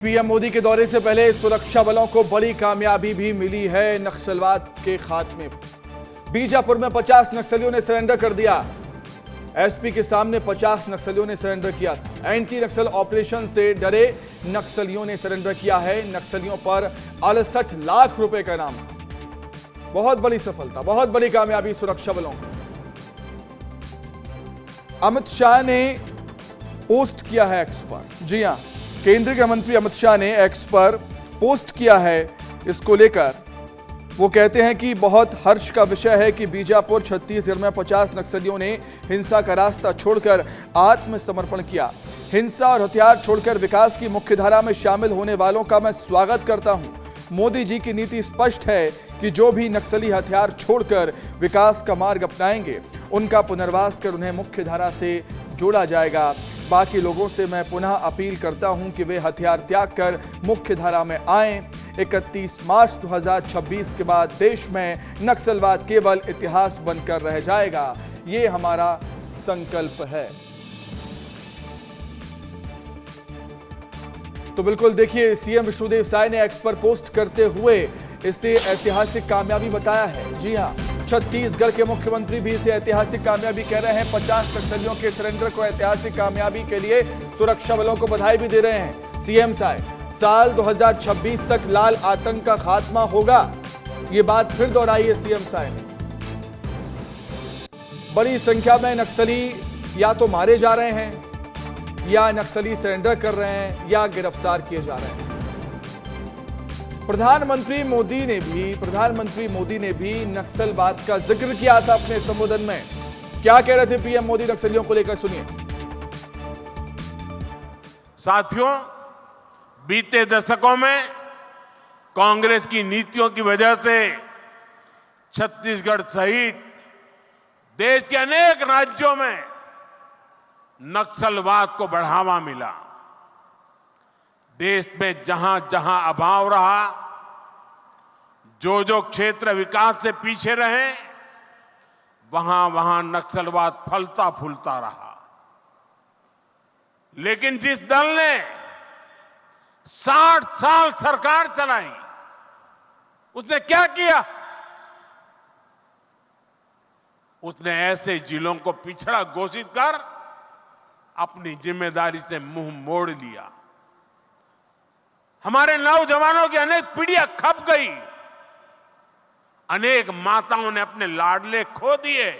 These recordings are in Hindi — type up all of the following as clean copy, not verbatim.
पीएम मोदी के दौरे से पहले सुरक्षा बलों को बड़ी कामयाबी भी मिली है नक्सलवाद के खात्मे पर। बीजापुर में 50 नक्सलियों ने सरेंडर कर दिया। एसपी के सामने 50 नक्सलियों ने सरेंडर किया था। एंटी नक्सल ऑपरेशन से डरे नक्सलियों ने सरेंडर किया है। नक्सलियों पर 68 लाख रुपए का इनाम था। बहुत बड़ी सफलता, बहुत बड़ी कामयाबी सुरक्षा बलों को। अमित शाह ने पोस्ट किया है एक्स पर। जी हां, केंद्रीय गृह मंत्री अमित शाह ने एक्स पर पोस्ट किया है इसको लेकर। वो कहते हैं कि बहुत हर्ष का विषय है कि बीजापुर छत्तीसगढ़ में 50 नक्सलियों ने हिंसा का रास्ता छोड़कर आत्मसमर्पण किया। हिंसा और हथियार छोड़कर विकास की मुख्यधारा में शामिल होने वालों का मैं स्वागत करता हूं। मोदी जी की नीति स्पष्ट है कि जो भी नक्सली हथियार छोड़कर विकास का मार्ग अपनाएंगे उनका पुनर्वास कर उन्हें मुख्यधारा से जोड़ा जाएगा। बाकी लोगों से मैं पुनः अपील करता हूं कि वे हथियार त्याग कर मुख्य धारा में आएं। 31 मार्च 2026 के बाद देश में नक्सलवाद केवल इतिहास बनकर रह जाएगा। ये हमारा संकल्प है। तो बिल्कुल देखिए, सीएम विष्णुदेव साय ने एक्स पर पोस्ट करते हुए इसे ऐतिहासिक कामयाबी बताया है। जी हां, छत्तीसगढ़ के मुख्यमंत्री भी इसे ऐतिहासिक कामयाबी कह रहे हैं। 50 नक्सलियों के सरेंडर को ऐतिहासिक कामयाबी के लिए सुरक्षा बलों को बधाई भी दे रहे हैं सीएम साय। साल 2026 तक लाल आतंक का खात्मा होगा, ये बात फिर दोहराई है सीएम साय ने। बड़ी संख्या में नक्सली या तो मारे जा रहे हैं, या नक्सली सरेंडर कर रहे हैं, या गिरफ्तार किए जा रहे हैं। प्रधानमंत्री मोदी ने भी नक्सलवाद का जिक्र किया था अपने संबोधन में। क्या कह रहे थे पीएम मोदी नक्सलियों को लेकर, सुनिए। साथियों, बीते दशकों में कांग्रेस की नीतियों की वजह से छत्तीसगढ़ सहित देश के अनेक राज्यों में नक्सलवाद को बढ़ावा मिला। देश में जहां जहां अभाव रहा, जो क्षेत्र विकास से पीछे रहे, वहां वहां नक्सलवाद फलता फूलता रहा। लेकिन जिस दल ने 60 साल सरकार चलाई, उसने क्या किया? उसने ऐसे जिलों को पिछड़ा घोषित कर अपनी जिम्मेदारी से मुंह मोड़ लिया। हमारे नौजवानों की अनेक पीढ़ियां खप गई। अनेक माताओं ने अपने लाडले खो दिए।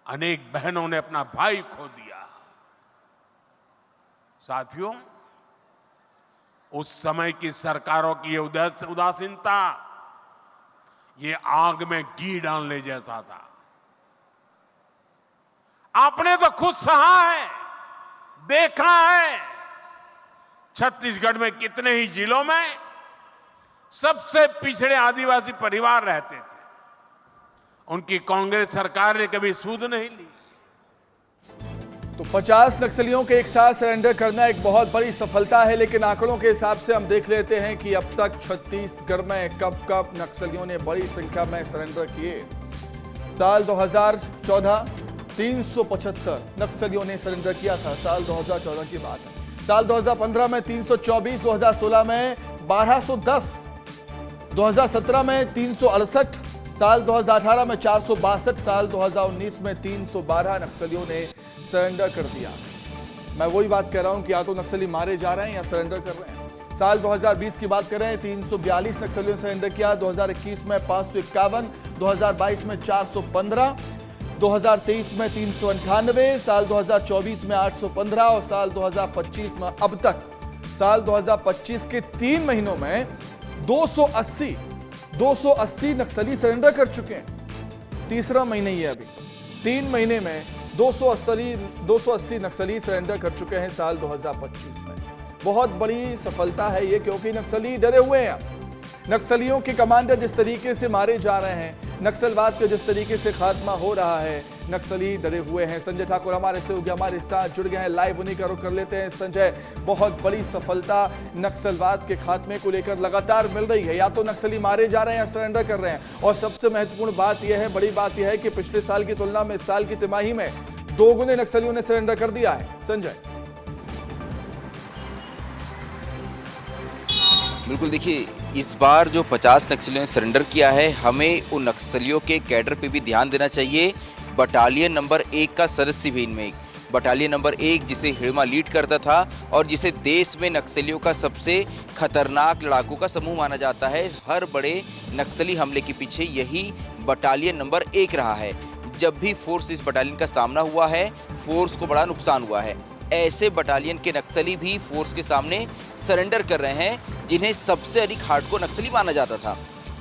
अनेक बहनों ने अपना भाई खो दिया। साथियों, उस समय की सरकारों की उदासीनता ये आग में घी डालने जैसा था। आपने तो खुद सहा है, देखा है। छत्तीसगढ़ में कितने ही जिलों में सबसे पिछड़े आदिवासी परिवार रहते थे, उनकी कांग्रेस सरकार ने कभी सूद नहीं ली। तो 50 नक्सलियों के एक साथ सरेंडर करना एक बहुत बड़ी सफलता है। लेकिन आंकड़ों के हिसाब से हम देख लेते हैं कि अब तक छत्तीसगढ़ में कब नक्सलियों ने बड़ी संख्या में सरेंडर किए। साल 2014 375 नक्सलियों ने सरेंडर किया था। साल 2014 की बात है। साल 2015 में 324, 2016 में 1210, 2017 में 368, साल 2018 में 462, साल 2019 में 312 नक्सलियों ने सरेंडर कर दिया। मैं वही बात कह रहा हूं कि या तो नक्सली मारे जा रहे हैं या सरेंडर कर रहे हैं। साल 2020 की बात करें, 342 नक्सलियों ने सरेंडर किया। 2021 में 551, 2022 में 415, 2023 में 398, साल 2024 में 815 और साल 2025 में अब तक साल 2025 के 3 महीनों में 280 नक्सली सरेंडर कर चुके हैं। तीसरा महीना ही है अभी। 3 महीने में 280 नक्सली सरेंडर कर चुके हैं साल 2025 में। बहुत बड़ी सफलता है ये, क्योंकि नक्सली डरे हुए हैं। नक्सलियों के कमांडर जिस तरीके से मारे जा रहे हैं, नक्सलवाद का जिस तरीके से खात्मा हो रहा है, नक्सली डरे हुए हैं। संजय ठाकुर हमारे साथ जुड़ गए हैं लाइव, उन्हीं का रुख कर लेते हैं। संजय, बहुत बड़ी सफलता नक्सलवाद के खात्मे को लेकर लगातार मिल रही है। या तो नक्सली मारे जा रहे हैं या सरेंडर कर रहे हैं। और सबसे महत्वपूर्ण बात यह है, बड़ी बात यह है कि पिछले साल की तुलना में इस साल की तिमाही में 2 गुने नक्सलियों ने सरेंडर कर दिया है। संजय, बिल्कुल, देखिए इस बार जो 50 नक्सलियों ने सरेंडर किया है, हमें उन नक्सलियों के कैडर पे भी ध्यान देना चाहिए। बटालियन नंबर 1 का सदस्य भी इनमें एक, बटालियन नंबर 1 जिसे हिड़मा लीड करता था और जिसे देश में नक्सलियों का सबसे खतरनाक लड़ाकू का समूह माना जाता है। हर बड़े नक्सली हमले के पीछे यही बटालियन नंबर 1 रहा है। जब भी फोर्स इस बटालियन का सामना हुआ है, फोर्स को बड़ा नुकसान हुआ है। ऐसे बटालियन के नक्सली भी फोर्स के सामने सरेंडर कर रहे हैं, जिन्हें सबसे अधिक हार्डकोर नक्सली माना जाता था।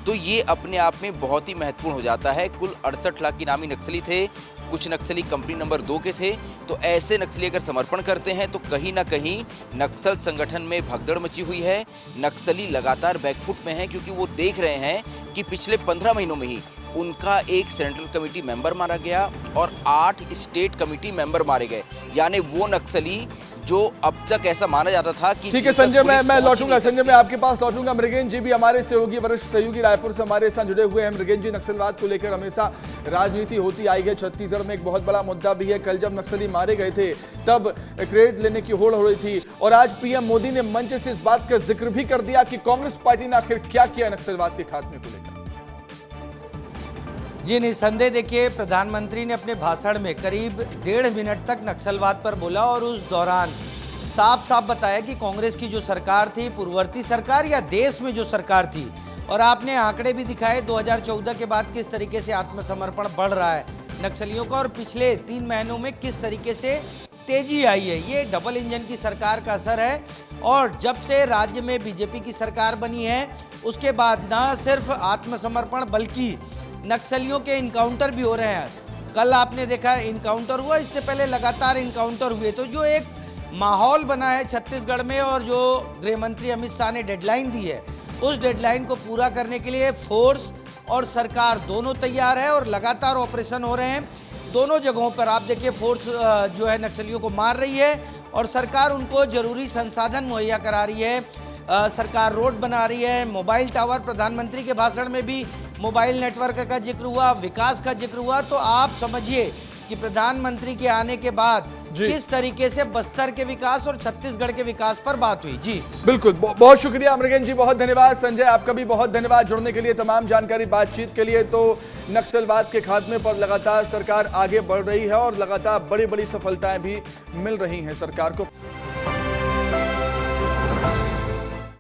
तो ये अपने आप में बहुत ही महत्वपूर्ण हो जाता है। कुल 68 लाख इनामी नक्सली थे, कुछ नक्सली कंपनी नंबर 2 के थे। तो ऐसे नक्सली अगर समर्पण करते हैं तो कहीं ना कहीं नक्सल संगठन में भगदड़ मची हुई है। नक्सली लगातार बैकफुट में हैं, क्योंकि वो देख रहे हैं कि पिछले 15 महीनों में ही उनका एक सेंट्रल कमेटी मेंबर मारा गया और 8 स्टेट कमेटी मेंबर मारे गए। यानी वो नक्सली जो अब तक ऐसा माना जाता था कि ठीक है संजय, मैं लौटूंगा। संजय, मैं आपके पास लौटूंगा। मृगेंद्र जी भी हमारे सहयोगी, वरिष्ठ सहयोगी रायपुर से हमारे साथ जुड़े हुए हैं। मृगेंद्र जी, नक्सलवाद को लेकर हमेशा राजनीति होती आई है। छत्तीसगढ़ में एक बहुत बड़ा मुद्दा भी है। कल जब नक्सली मारे गए थे तब क्रेडिट लेने की होड़ हो रही थी, और आज पीएम मोदी ने मंच से इस बात का जिक्र भी कर दिया कि कांग्रेस पार्टी ने आखिर क्या किया नक्सलवाद के खात्मे को लेकर। जी निस्संदेह, देखिए प्रधानमंत्री ने अपने भाषण में करीब 1.5 मिनट तक नक्सलवाद पर बोला और उस दौरान साफ साफ बताया कि कांग्रेस की जो सरकार थी, पूर्ववर्ती सरकार या देश में जो सरकार थी, और आपने आंकड़े भी दिखाए 2014 के बाद किस तरीके से आत्मसमर्पण बढ़ रहा है नक्सलियों का, और पिछले 3 महीनों में किस तरीके से तेजी आई है। ये डबल इंजन की सरकार का असर है। और जब से राज्य में बीजेपी की सरकार बनी है, उसके बाद न सिर्फ आत्मसमर्पण बल्कि नक्सलियों के इनकाउंटर भी हो रहे हैं। कल आपने देखा इनकाउंटर हुआ, इससे पहले लगातार इनकाउंटर हुए। तो जो एक माहौल बना है छत्तीसगढ़ में, और जो गृह मंत्री अमित शाह ने डेडलाइन दी है, उस डेडलाइन को पूरा करने के लिए फोर्स और सरकार दोनों तैयार है और लगातार ऑपरेशन हो रहे हैं दोनों जगहों पर। आप देखिए, फोर्स जो है नक्सलियों को मार रही है और सरकार उनको जरूरी संसाधन मुहैया करा रही है। सरकार रोड बना रही है, मोबाइल टावर, प्रधानमंत्री के भाषण में भी मोबाइल नेटवर्क का जिक्र हुआ, विकास का जिक्र हुआ। तो आप समझिए कि प्रधानमंत्री के आने के बाद किस तरीके से बस्तर के विकास और छत्तीसगढ़ के विकास पर बात हुई। जी बिल्कुल, बहुत शुक्रिया मृगेंद्र जी, बहुत धन्यवाद। संजय, आपका भी बहुत धन्यवाद जुड़ने के लिए, तमाम जानकारी, बातचीत के लिए। तो नक्सलवाद के खात्मे पर लगातार सरकार आगे बढ़ रही है और लगातार बड़ी बड़ी सफलताएं भी मिल रही हैं सरकार को।